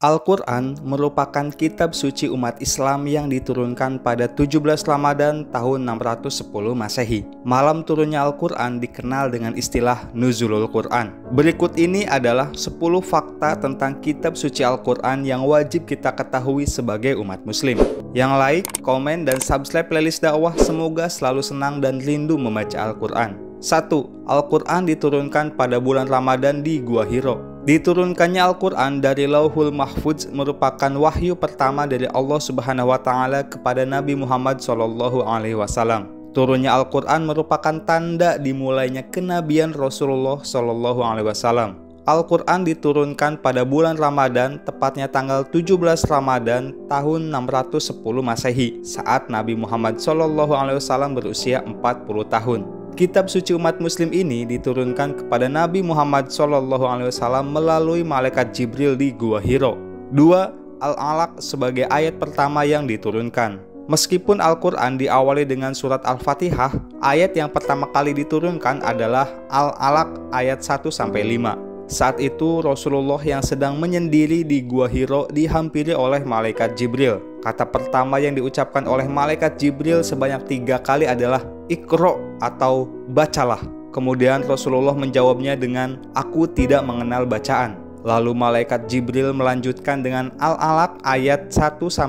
Al-Quran merupakan kitab suci umat Islam yang diturunkan pada 17 Ramadan tahun 610 Masehi. Malam turunnya Al-Quran dikenal dengan istilah Nuzulul Quran. Berikut ini adalah 10 fakta tentang kitab suci Al-Quran yang wajib kita ketahui sebagai umat muslim. Yang like, komen, dan subscribe playlist dakwah semoga selalu senang dan rindu membaca Al-Quran. 1. Al-Quran diturunkan pada bulan Ramadan di Gua Hiro. Diturunkannya Al-Quran dari Lauhul Mahfudz merupakan wahyu pertama dari Allah Subhanahu wa Ta'ala kepada Nabi Muhammad SAW. Turunnya Al-Quran merupakan tanda dimulainya kenabian Rasulullah SAW. Al-Quran diturunkan pada bulan Ramadan, tepatnya tanggal 17 Ramadan tahun 610 Masehi, saat Nabi Muhammad SAW berusia 40 tahun. Kitab suci umat muslim ini diturunkan kepada Nabi Muhammad SAW melalui malaikat Jibril di Gua Hiro. 2. Al-Alaq sebagai ayat pertama yang diturunkan. Meskipun Al-Quran diawali dengan surat Al-Fatihah, ayat yang pertama kali diturunkan adalah Al-Alaq ayat 1-5. Saat itu Rasulullah yang sedang menyendiri di Gua Hiro dihampiri oleh malaikat Jibril. Kata pertama yang diucapkan oleh malaikat Jibril sebanyak 3 kali adalah Iqra atau bacalah. Kemudian Rasulullah menjawabnya dengan aku tidak mengenal bacaan. Lalu malaikat Jibril melanjutkan dengan Al-Alaq ayat 1-5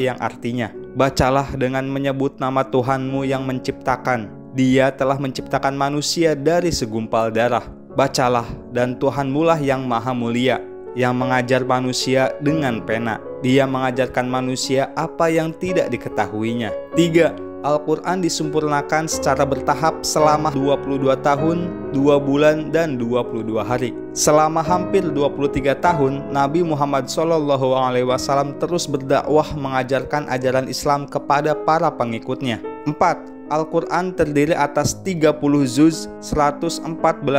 yang artinya bacalah dengan menyebut nama Tuhanmu yang menciptakan. Dia telah menciptakan manusia dari segumpal darah. Bacalah, dan Tuhanmulah yang maha mulia, yang mengajar manusia dengan pena. Dia mengajarkan manusia apa yang tidak diketahuinya. 3. Al-Quran disempurnakan secara bertahap selama 22 tahun, 2 bulan, dan 22 hari. Selama hampir 23 tahun, Nabi Muhammad SAW terus berdakwah mengajarkan ajaran Islam kepada para pengikutnya. 4. Al-Quran terdiri atas 30 juz, 114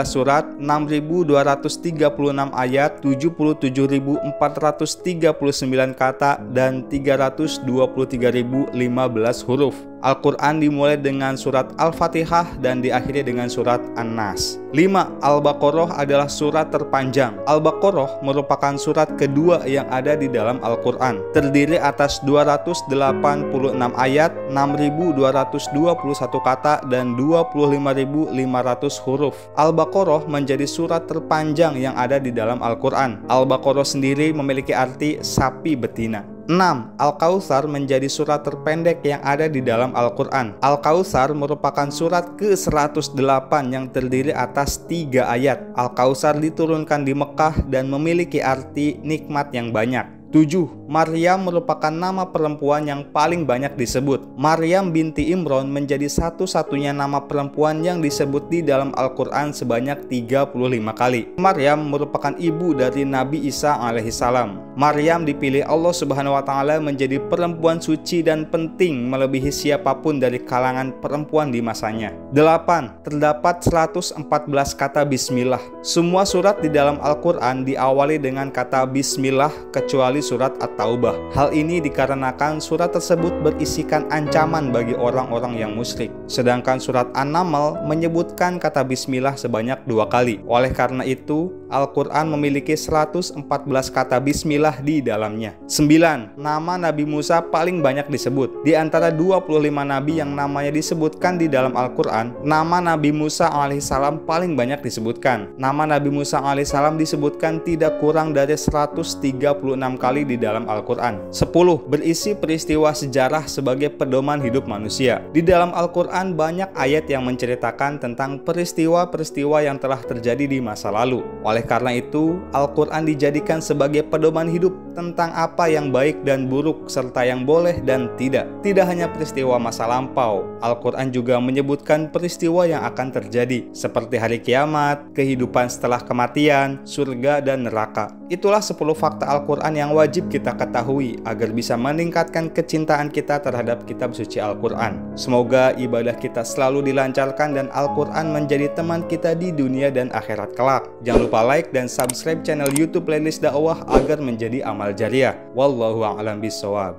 surat, 6.236 ayat, 77.439 kata, dan 323.015 huruf. Al-Quran dimulai dengan surat Al-Fatihah dan diakhiri dengan surat An-Nas. 5. Al-Baqarah adalah surat terpanjang. Al-Baqarah merupakan surat kedua yang ada di dalam Al-Quran. Terdiri atas 286 ayat, 6.221 kata, dan 25.500 huruf. Al-Baqarah menjadi surat terpanjang yang ada di dalam Al-Quran. Al-Baqarah sendiri memiliki arti sapi betina. 6. Al-Kautsar menjadi surat terpendek yang ada di dalam Al-Quran. Al-Kautsar merupakan surat ke-108 yang terdiri atas 3 ayat. Al-Kautsar diturunkan di Mekah dan memiliki arti nikmat yang banyak. 7. Maryam merupakan nama perempuan yang paling banyak disebut. Maryam binti Imran menjadi satu-satunya nama perempuan yang disebut di dalam Al-Quran sebanyak 35 kali. Maryam merupakan ibu dari Nabi Isa alaihissalam. Maryam dipilih Allah Subhanahu wa Ta'ala menjadi perempuan suci dan penting melebihi siapapun dari kalangan perempuan di masanya. 8. Terdapat 114 kata Bismillah. Semua surat di dalam Al-Quran diawali dengan kata Bismillah kecuali surat At-Taubah. Hal ini dikarenakan surat tersebut berisikan ancaman bagi orang-orang yang musyrik. Sedangkan surat An-Naml menyebutkan kata Bismillah sebanyak 2 kali. Oleh karena itu, Al-Quran memiliki 114 kata Bismillah di dalamnya. 9. Nama Nabi Musa paling banyak disebut. Di antara 25 nabi yang namanya disebutkan di dalam Al-Quran, nama Nabi Musa alaihissalam paling banyak disebutkan. Nama Nabi Musa alaihissalam disebutkan tidak kurang dari 136 kali di dalam Al-Quran. 10. Berisi peristiwa sejarah sebagai pedoman hidup manusia. Di dalam Al-Quran banyak ayat yang menceritakan tentang peristiwa-peristiwa yang telah terjadi di masa lalu. Oleh karena itu, Al-Quran dijadikan sebagai pedoman hidup tentang apa yang baik dan buruk serta yang boleh dan tidak. Tidak hanya peristiwa masa lampau, Al-Quran juga menyebutkan peristiwa yang akan terjadi seperti hari kiamat, kehidupan setelah kematian, surga, dan neraka. Itulah 10 fakta Al-Quran yang wajib kita ketahui agar bisa meningkatkan kecintaan kita terhadap kitab suci Al-Quran. Semoga ibadah kita selalu dilancarkan dan Al-Quran menjadi teman kita di dunia dan akhirat kelak. Jangan lupa like dan subscribe channel YouTube Playlist Dakwah agar menjadi amal jariah. Wallahu a'lam bishawab.